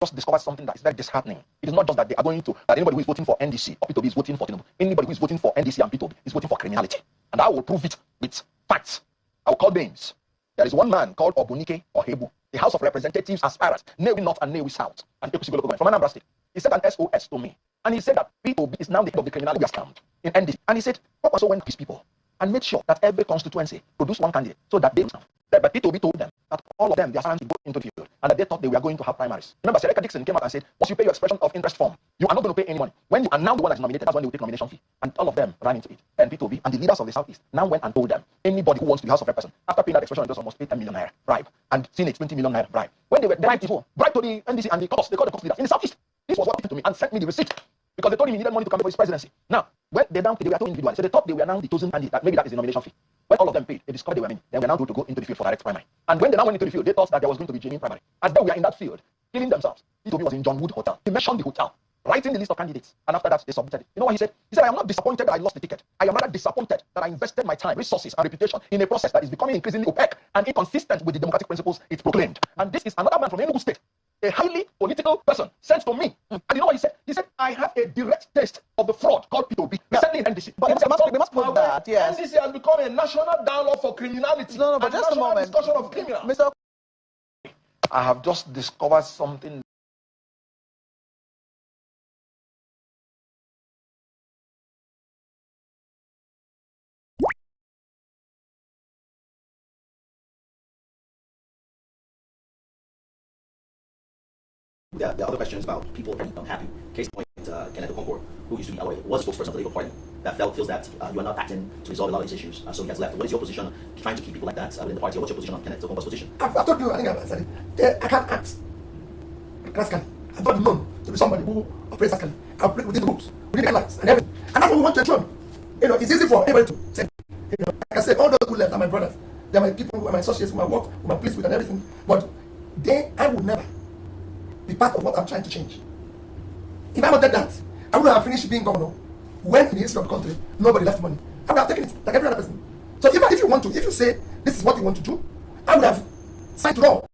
just discovered something that is very disheartening. It is not just that they are going to, that anybody who is voting for NDC or P2B is voting for Tinubu. Anybody who is voting for NDC and P2B is voting for criminality. And I will prove it with facts. I will call names. There is one man called Obunike or Hebu, the House of Representatives aspirant, Newi North and Newi South, and Ekusi local government from Anambra State. He sent an SOS to me. And he said that P2B is now the head of the criminality scam in NDC. And he said, Papa also went to his people and made sure that every constituency produced one candidate so that they but P2B told them that all of them, their sons would go into the field and that they thought they were going to have primaries. Remember, Sereka Dixon came out and said, once you pay your expression of interest form, you are not going to pay any money. When you are now the one that is nominated, that's when they will take nomination fee. And all of them ran into it. And P2B and the leaders of the Southeast now went and told them, anybody who wants to be House of Representatives, after paying that expression of interest, almost pay 10 million naira bribe, and Senate 20 million naira bribe. When they were bribe to the NDC and the caucus, they called the caucus leaders in the Southeast. This was what happened to me and sent me the receipt. Because they told him he needed money to campaign for his presidency. Now, when they were two individuals, so they thought they were now the chosen candidate, that maybe that is the nomination fee. When all of them paid, they discovered they were many. They were now told to go into the field for direct primary. And when they now went into the field, they thought that there was going to be genuine primary. As they were in that field, killing themselves. P2B was in John Wood Hotel. He mentioned the hotel, writing the list of candidates. And after that, they submitted it. You know what he said? He said, I am not disappointed that I lost the ticket. I am rather disappointed that I invested my time, resources, and reputation in a process that is becoming increasingly opaque and inconsistent with the democratic principles it proclaimed. And this is another man from Enugu State, a highly political person, sent to me. And you know what he said? He said, I have a direct taste of the fraud called P2B. Recently in NDC. But we must put that, yes. NDC has become a national dialogue for criminality. No, but just a moment. Discussion of criminals. Mr. I have just discovered something. There are other questions about people unhappy. Case point, Kenneth Okonkwo, who used to be was spokesperson of the Labour Party, that feels that you are not acting to resolve a lot of these issues. So he has left. What is your position on trying to keep people like that within the party? Or what's your position on Kenneth Okonkwo's position? I've told you, I think I've answered it. I can't act. I'm not known to be somebody who operates as I operate within the rules, within the guidelines, and everything. And that's what we want to ensure. You know, it's easy for anybody to say. You know, like I said, all those who left are my brothers. They're my people, who are my associates, who I work, who I'm pleased with, and everything. But I would never be part of what I'm trying to change. If I wanted that, I would have finished being governor when in the history of the country nobody left money. I would have taken it like every other person. So if you say this is what you want to do, I would have signed to all.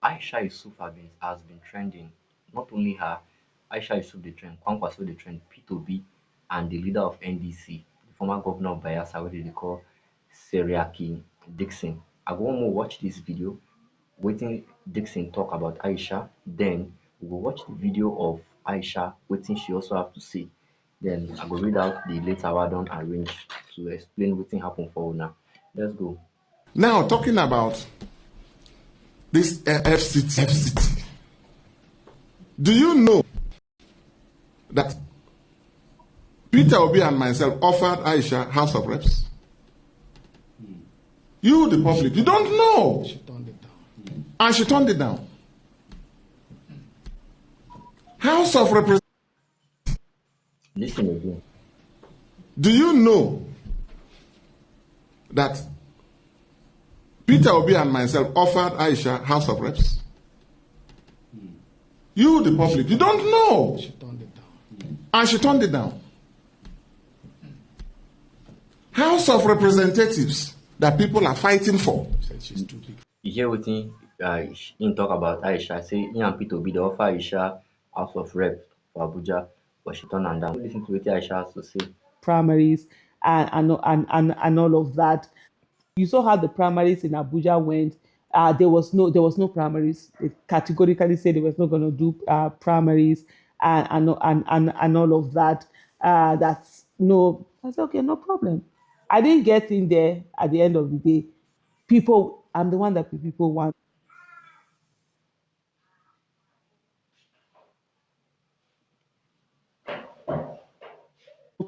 Aisha Yusuf has been trending. Not only her, Aisha Yusuf the trend, Kwankwaso the trend, P2B, and the leader of NDC, the former governor of Bayelsa, what they call Seriaki Dixon. I go more watch this video, waiting Dixon talk about Aisha. Then we will watch the video of Aisha, waiting she also have to say. Then I will read out the letter I don't arrange to explain what happened for now. Let's go. Now, talking about this FCT, do you know that Peter Obi and myself offered Aisha House of Reps? You, the public, you don't know. She turned it down. And she turned it down. House of Representatives. Listen again. Do you know that Peter Obi and myself offered Aisha House of Reps? You, the public, you don't know. She turned it down. And she turned it down. House of Representatives that people are fighting for. Said she's too big. You hear what he talk about Aisha, say he and Peter Obi they offer Aisha House of Rep for Abuja, but she turned am down. Listen to what Aisha has to say. Primaries and all of that. You saw how the primaries in Abuja went. There was no primaries. They categorically said they was not going to do primaries and all of that. That's no. I said okay, no problem. I didn't get in there at the end of the day. I'm the one that people want.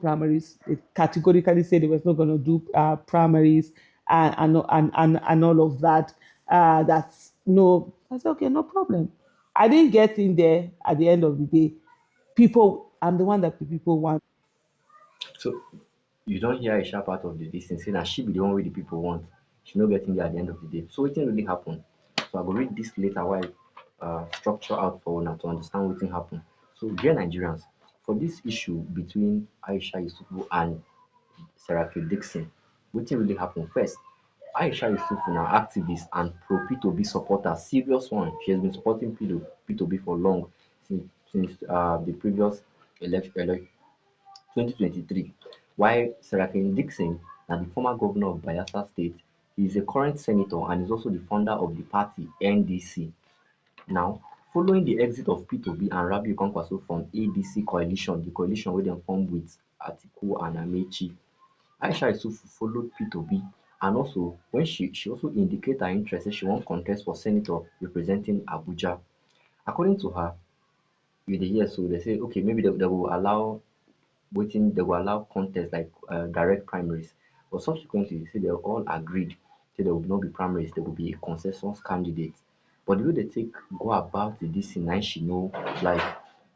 Primaries. They categorically said they was not going to do primaries and all of that. That's no. I said okay, no problem. I didn't get in there at the end of the day. I'm the one that people want. So you don't hear Aisha part of the distance saying that she be the one way the people want. She not getting there at the end of the day. So what really happened? So I will read this later while structure out for now to understand what happened. So dear Nigerians, for this issue between Aisha Yusufu and Seraphi Dixon, what really happened? First, Aisha Yusufu now activist and pro P2B supporter, serious one. She has been supporting P2B for long since the previous election 2023. While Seraphin Dixon, now the former governor of Bayelsa State, he is a current senator and is also the founder of the party NDC. Now, following the exit of P2B and Rabi Okonkwo from ADC coalition, the coalition where they formed with Atiku and Amechi, Aisha Yusufu followed P2B, and also when she also indicated her interest that she won't contest for senator representing Abuja. According to her, with the years, so they say okay, maybe they will allow waiting, they will allow contests like direct primaries. But subsequently, they say they all agreed say there will not be primaries, there will be a consensus candidate. But the way they go about the DC now she know like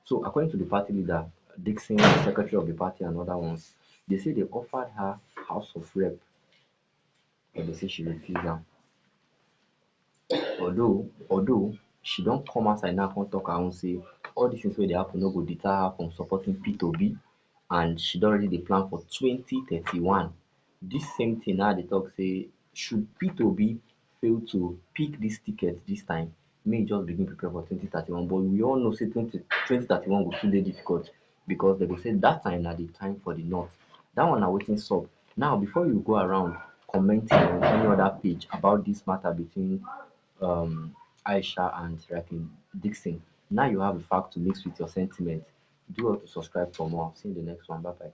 so according to the party leader, Dixon, the secretary of the party, and other ones, they say they offered her House of Rep, but they say she refused them. Although she don't come outside now come talk her own say all these things wey dey happen no go deter her from supporting P2B, and she don already dey plan for 2031. This same thing now dey talk say should P2B fail to pick this ticket this time, may e just begin prepare for 2031, but we all know say 2031 go still dey difficult because they go say that time na the time for the north. That one na wetin sup. Now before you go around commenting on any other page about this matter between Aisha and Seraphin Dixon, now you have a fact to mix with your sentiment. Do well to subscribe for more. See you in the next one. Bye bye.